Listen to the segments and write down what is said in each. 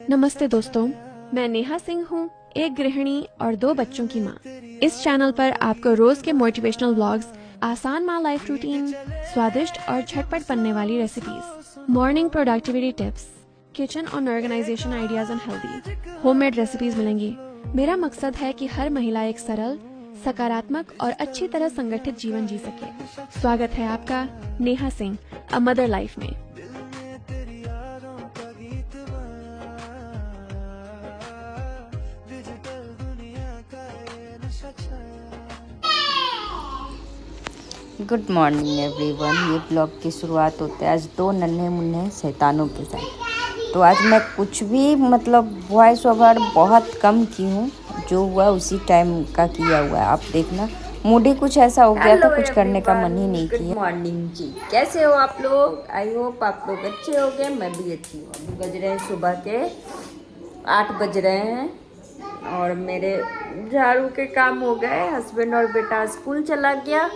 नमस्ते दोस्तों, मैं नेहा सिंह हूँ, एक गृहिणी और 2 बच्चों की माँ। इस चैनल पर आपको रोज के मोटिवेशनल व्लॉग्स, आसान माँ लाइफ रूटीन, स्वादिष्ट और झटपट बनने वाली recipes, morning productivity tips, kitchen और organisation ideas and healthy homemade recipes मिलेंगी। मेरा मकसद है कि हर महिला एक सरल, सकारात्मक और अच्छी तरह संगठित जीवन जी सके। स्वागत है आपका Neha Singh a mother life में। Good morning everyone. ये ब्लॉग की शुरुआत होते है आज 2 नन्हे मुन्ने शैतानों के साथ। तो आज मैं कुछ भी वॉइस ओवर बहुत कम की हूँ, जो हुआ उसी टाइम का किया हुआ है। आप देखना, मूड ही कुछ ऐसा हो गया था, कुछ करने का मन ही नहीं किया। गुड मॉर्निंग जी, कैसे हो आप लोग? आई होप आप लोग अच्छे हो गए, मैं भी अच्छी हूँ। अभी बज रहे हैं सुबह के 8 बज रहे हैं और मेरे झाड़ू के काम हो गए। हस्बैंड और बेटा स्कूल चला गया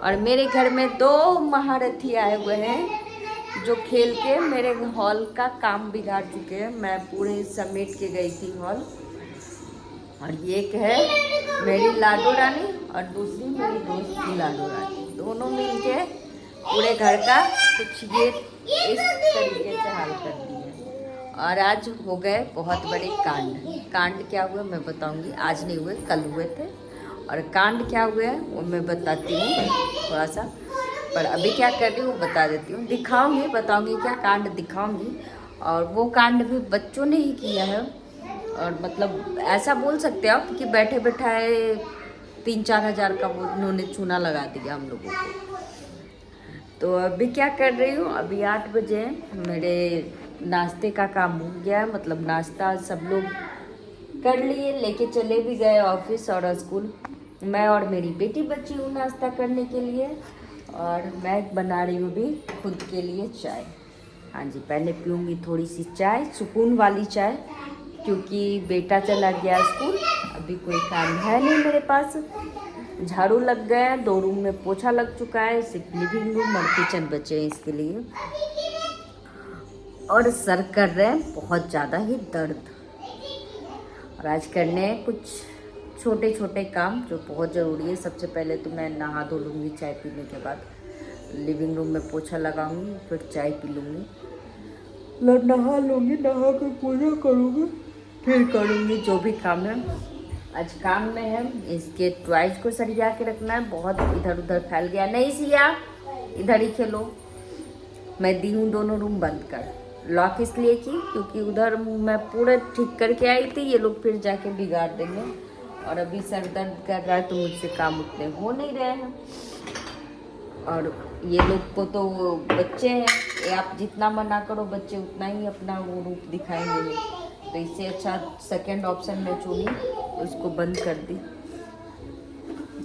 और मेरे घर में 2 महारथी आए हुए हैं जो खेल के मेरे हॉल का काम बिगाड़ चुके हैं। मैं पूरे समेट के गई थी हॉल। और ये एक है मेरी लाडो रानी और दूसरी मेरी दोस्त की लाडो रानी, दोनों मिलके पूरे घर का कुछ ये इस तरीके से हाल कर दिए। और आज हो गए बहुत बड़े कांड क्या हुए मैं बताऊंगी। आज नहीं हुए, कल हुए थे। और कांड क्या हुए हैं वो मैं बताती हूँ थोड़ा सा, पर अभी क्या कर रही हूँ बता देती हूँ, दिखाऊंगी, बताऊंगी क्या कांड दिखाऊंगी। और वो कांड भी बच्चों ने ही किया है। और ऐसा बोल सकते हो आप कि बैठे बैठाए 3-4 हज़ार का वो उन्होंने चूना लगा दिया हम लोगों को। तो अभी क्या कर रही हूँ, अभी 8 बजे मेरे नाश्ते का काम हो गया। नाश्ता सब लोग कर लिए, लेके चले भी गए ऑफिस और स्कूल। मैं और मेरी बेटी बची हूँ नाश्ता करने के लिए और मैं बना रही हूँ भी खुद के लिए चाय। हाँ जी, पहले पीऊँगी थोड़ी सी चाय, सुकून वाली चाय, क्योंकि बेटा चला गया स्कूल। अभी कोई काम है नहीं मेरे पास। झाड़ू लग गए हैं, 2 रूम में पोछा लग चुका है, सिर्फ लिविंग रूम और किचन बचे हैं इसके लिए। और सर कर रहे हैं बहुत ज़्यादा ही दर्द। और आज करने हैं कुछ छोटे छोटे काम जो बहुत ज़रूरी है। सबसे पहले तो मैं नहा धो लूँगी चाय पीने के बाद, लिविंग रूम में पोछा लगाऊंगी, फिर चाय पी लूँगी, नहा लूँगी, नहा कर पूजा करूँगी, फिर करूँगी जो भी काम है। आज काम में है इसके टॉयज को सरिया के रखना है, बहुत इधर उधर फैल गया। नहीं सिया, इधर ही खेलो। मैं दी हूँ दोनों रूम बंद कर, लॉक इसलिए की क्योंकि उधर मैं पूरा ठीक करके आई थी, ये लोग फिर जाके बिगाड़ देंगे। और अभी सर दर्द कर रहा है तो मुझसे काम उतने हो नहीं रहे हैं। और ये लोग को तो बच्चे हैं, ये आप जितना मना करो बच्चे उतना ही अपना वो रूप दिखाएंगे। तो इससे अच्छा सेकंड ऑप्शन में चुनी, उसको बंद कर दी।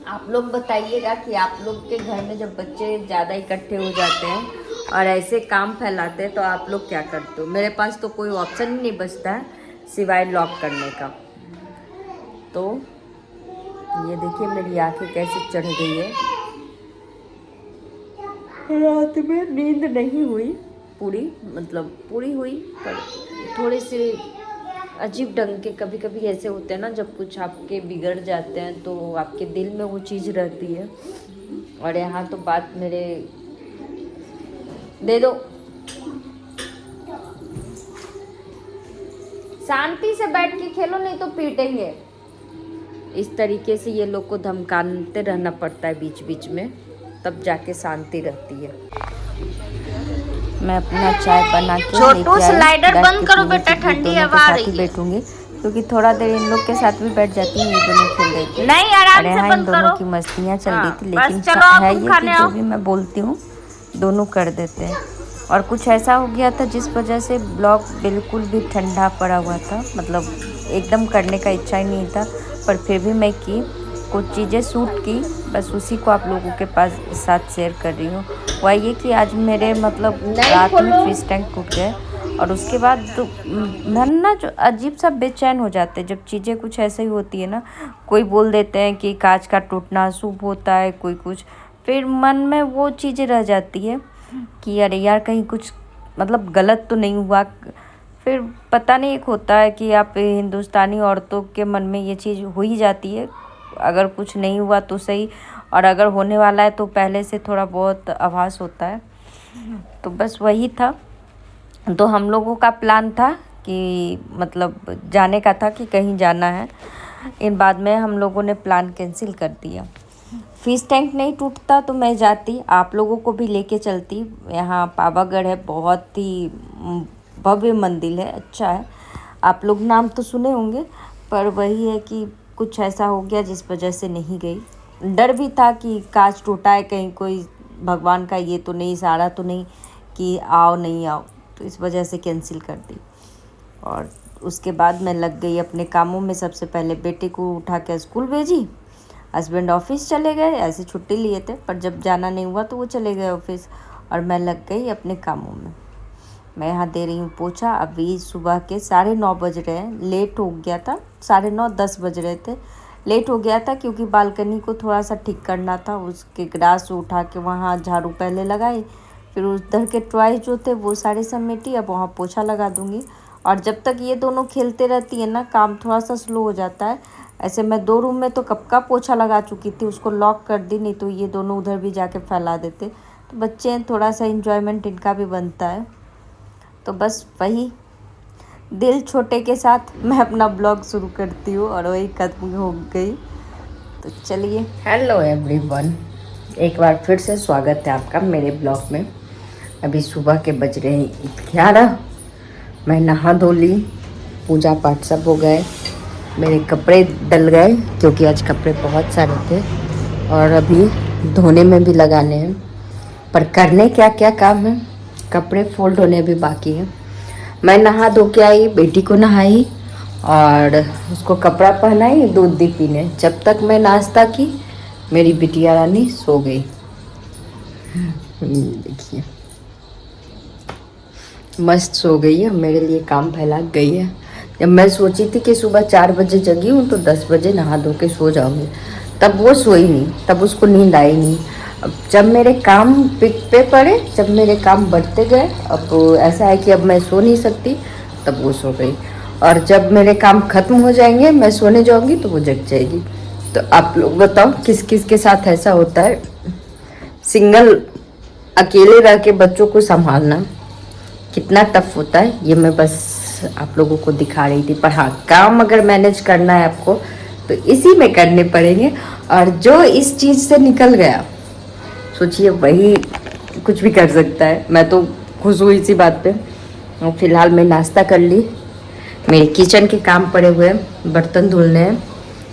आप लोग बताइएगा कि आप लोग के घर में जब बच्चे ज़्यादा इकट्ठे हो जाते हैं और ऐसे काम फैलाते हैं तो आप लोग क्या करते हो? मेरे पास तो कोई ऑप्शन ही नहीं बचता है सिवाय लॉक करने का। तो ये देखिए मेरी आंखें कैसे चढ़ गई है। रात में नींद नहीं हुई पूरी, पूरी हुई, पर थोड़े से अजीब ढंग के कभी कभी ऐसे होते हैं ना, जब कुछ आपके बिगड़ जाते हैं तो आपके दिल में वो चीज़ रहती है। और यहाँ तो बात मेरे दे दो, शांति से बैठ के खेलो नहीं तो पीटेंगे। इस तरीके से ये लोग को धमकाते रहना पड़ता है बीच बीच में, तब जाके शांति रहती है। मैं अपना चाय बना के छोटू स्लाइडर बंद करो बेटा, ठंडी हवा आ रही है। बैठूंगी क्योंकि थोड़ा देर इन लोग के साथ भी बैठ जाती हूँ। ये दोनों खेल रहे थे, नहीं आराम से यहाँ इन बंद दोनों करो। की मस्तियाँ चल रही थी, लेकिन चलो है तुम ये खाने कि जो आओ। भी मैं बोलती हूँ दोनों कर देते हैं। और कुछ ऐसा हो गया था जिस वजह से ब्लॉग बिल्कुल भी ठंडा पड़ा हुआ था, एकदम करने का इच्छा ही नहीं था, पर फिर भी मैं की कुछ चीज़ें शूट की, बस उसी को आप लोगों के पास साथ शेयर कर रही हूँ। वह ये कि आज मेरे रात में फिश टैंक टूट गए और उसके बाद तो मन ना जो अजीब सा बेचैन हो जाते हैं जब चीज़ें कुछ ऐसे ही होती है ना। कोई बोल देते हैं कि कांच का टूटना शुभ होता है, कोई कुछ, फिर मन में वो चीज़ें रह जाती है कि अरे यार कहीं कुछ गलत तो नहीं हुआ। फिर पता नहीं, एक होता है कि आप हिंदुस्तानी औरतों के मन में ये चीज़ हो ही जाती है, अगर कुछ नहीं हुआ तो सही, और अगर होने वाला है तो पहले से थोड़ा बहुत आभास होता है। तो बस वही था। तो हम लोगों का प्लान था कि मतलब जाने का था कि कहीं जाना है, इन बाद में हम लोगों ने प्लान कैंसिल कर दिया। फिश टैंक नहीं टूटता तो मैं जाती, आप लोगों को भी लेके चलती। यहाँ पावागढ़ है, बहुत ही भव्य मंदिर है, अच्छा है। आप लोग नाम तो सुने होंगे, पर वही है कि कुछ ऐसा हो गया जिस वजह से नहीं गई। डर भी था कि कांच टूटा है, कहीं कोई भगवान का ये तो नहीं, इशारा तो नहीं कि आओ नहीं आओ, तो इस वजह से कैंसिल कर दी। और उसके बाद मैं लग गई अपने कामों में। सबसे पहले बेटे को उठा के स्कूल भेजी, हस्बैंड ऑफिस चले गए, ऐसे छुट्टी लिए थे, पर जब जाना नहीं हुआ तो वो चले गए ऑफिस, और मैं लग गई अपने कामों में। मैं यहाँ दे रही हूँ पोछा। अभी सुबह के 9:30 बज रहे हैं, लेट हो गया था, 9:30 10 बज रहे थे। लेट हो गया था क्योंकि बालकनी को थोड़ा सा ठीक करना था, उसके ग्रास उठा के वहाँ झाड़ू पहले लगाई, फिर उधर के टॉय जो थे वो सारे समेटी, अब वहाँ पोछा लगा दूँगी। और जब तक ये दोनों खेलते रहती है ना, काम थोड़ा सा स्लो हो जाता है। ऐसे मैं 2 रूम में तो कब का पोछा लगा चुकी थी, उसको लॉक कर दी, नहीं तो ये दोनों उधर भी जाके फैला देते। तो बच्चे हैं, थोड़ा सा इंजॉयमेंट इनका भी बनता है। तो बस वही दिल छोटे के साथ मैं अपना ब्लॉग शुरू करती हूँ, और वही खत्म हो गई। तो चलिए, हेलो एवरीवन, एक बार फिर से स्वागत है आपका मेरे ब्लॉग में। अभी सुबह के बज रहे हैं 11। मैं नहा धो ली, पूजा पाठ सब हो गए, मेरे कपड़े डल गए क्योंकि आज कपड़े बहुत सारे थे, और अभी धोने में भी लगाने हैं। पर करने क्या क्या काम है, कपड़े फोल्ड होने भी बाकी है। मैं नहा धो के आई, बेटी को नहाई और उसको कपड़ा पहनाई, दूध दी पीने। जब तक मैं नाश्ता की, मेरी बिटिया रानी सो गई। देखिए मस्त सो गई है, मेरे लिए काम फैला गई है। जब मैं सोची थी कि सुबह 4 बजे जगी हूँ तो 10 बजे नहा धो के सो जाऊँगी, तब वो सोई नहीं, तब उसको नींद आई नहीं। अब जब मेरे काम पे पड़े, जब मेरे काम बढ़ते गए, अब ऐसा है कि अब मैं सो नहीं सकती, तब वो सो गई। और जब मेरे काम ख़त्म हो जाएंगे, मैं सोने जाऊँगी तो वो जग जाएगी। तो आप लोग बताओ किस किस के साथ ऐसा होता है? सिंगल अकेले रह के बच्चों को संभालना कितना टफ होता है, ये मैं बस आप लोगों को दिखा रही थी। पर हाँ, काम अगर मैनेज करना है आपको तो इसी में करने पड़ेंगे, और जो इस चीज़ से निकल गया, सोचिए वही कुछ भी कर सकता है। मैं तो खुश हुई इसी बात पे। और फिलहाल मैं नाश्ता कर ली, मेरे किचन के काम पड़े हुए हैं, बर्तन धुलने हैं,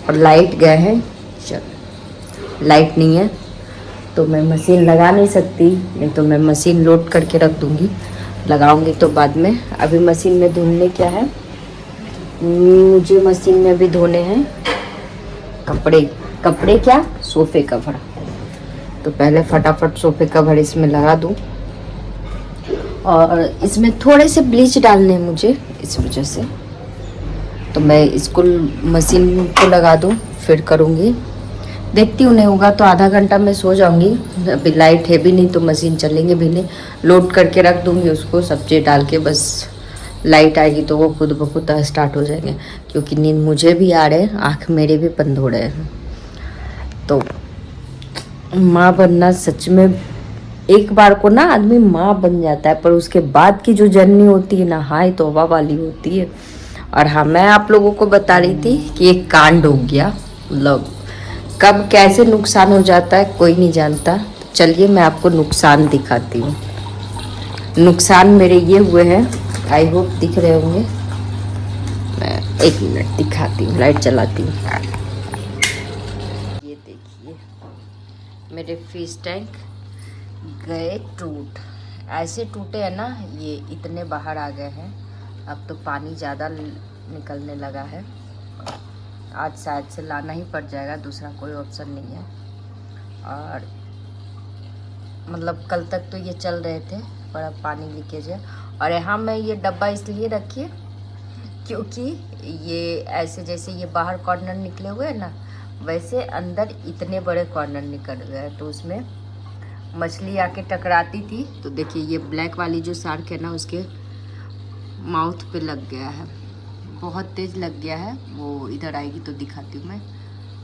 और लाइट गए हैं। चलो, लाइट नहीं है तो मैं मशीन लगा नहीं सकती, नहीं तो मैं मशीन लोड करके रख दूँगी, लगाऊंगी तो बाद में। अभी मशीन में धुलने क्या है, मुझे मशीन में भी धोने हैं कपड़े क्या, सोफ़े कवर। तो पहले फटाफट सोफ़े कवर इसमें लगा दूं, और इसमें थोड़े से ब्लीच डालने हैं मुझे, इस वजह से। तो मैं इसको मशीन को लगा दूं, फिर करूँगी। देखती हूँ, नहीं होगा तो आधा घंटा में सो जाऊँगी। अभी लाइट है भी नहीं तो मशीन चलेंगे भी नहीं, लोड करके रख दूँगी उसको, सब्जी डाल के। बस लाइट आएगी तो वो खुद ब खुद स्टार्ट हो जाएंगे, क्योंकि नींद मुझे भी आ रहे हैं, आँख मेरे भी बंद हो रहे हैं। तो माँ बनना सच में, एक बार को ना आदमी माँ बन जाता है, पर उसके बाद की जो जर्नी होती है ना, हाय तौबा वाली होती है। और हाँ, मैं आप लोगों को बता रही थी कि एक कांड हो गया, मतलब कब कैसे नुकसान हो जाता है कोई नहीं जानता। तो चलिए मैं आपको नुकसान दिखाती हूँ। नुकसान मेरे ये हुए हैं, आई होप दिख रहे होंगे। मैं 1 मिनट दिखाती हूँ, लाइट चलाती हूँ। ये देखिए, मेरे फिश टैंक गए टूट। ऐसे टूटे हैं ना, ये इतने बाहर आ गए हैं। अब तो पानी ज़्यादा निकलने लगा है, आज शायद से लाना ही पड़ जाएगा, दूसरा कोई ऑप्शन नहीं है। और मतलब कल तक तो ये चल रहे थे, पर अब पानी लीकेज है। और यहाँ मैं ये डब्बा इसलिए रखी है क्योंकि ये ऐसे जैसे ये बाहर कॉर्नर निकले हुए हैं ना, वैसे अंदर इतने बड़े कॉर्नर निकल गए, तो उसमें मछली आके टकराती थी। तो देखिए ये ब्लैक वाली जो शार्क है ना, उसके माउथ पे लग गया है, बहुत तेज़ लग गया है। वो इधर आएगी तो दिखाती हूँ मैं।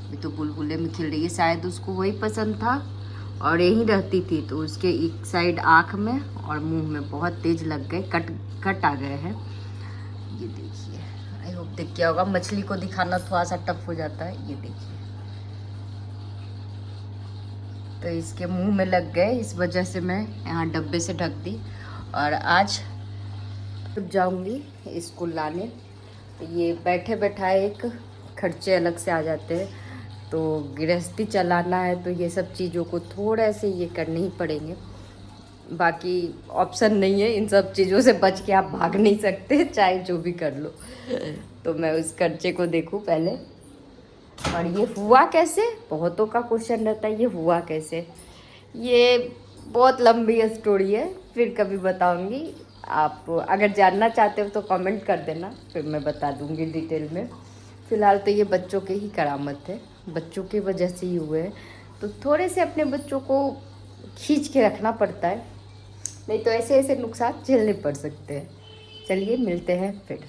अभी तो बुलबुले में खेल रही है, शायद उसको वही पसंद था और यहीं रहती थी, तो उसके एक साइड आँख में और मुंह में बहुत तेज़ लग गए, कट आ गए हैं। ये देखिए, आई होप देख क्या होगा। मछली को दिखाना थोड़ा सा टफ हो जाता है। ये देखिए, तो इसके मुंह में लग गए, इस वजह से मैं यहाँ डब्बे से ढक दी। और आज जाऊंगी इसको लाने। ये बैठे बैठाए एक खर्चे अलग से आ जाते हैं, तो गृहस्थी चलाना है तो ये सब चीज़ों को थोड़ा से ये करने ही पड़ेंगे। बाकी ऑप्शन नहीं है, इन सब चीज़ों से बच के आप भाग नहीं सकते, चाहे जो भी कर लो। तो मैं उस खर्चे को देखूं पहले। और ये हुआ कैसे, बहुतों का क्वेश्चन रहता है, ये हुआ कैसे। ये बहुत लंबी स्टोरी है, फिर कभी बताऊंगी। आप अगर जानना चाहते हो तो कमेंट कर देना, फिर मैं बता दूंगी डिटेल में। फ़िलहाल तो ये बच्चों के ही करामत है, बच्चों की वजह से ही हुए हैं, तो थोड़े से अपने बच्चों को खींच के रखना पड़ता है, नहीं तो ऐसे ऐसे नुकसान झेलने पड़ सकते हैं। चलिए मिलते हैं फिर।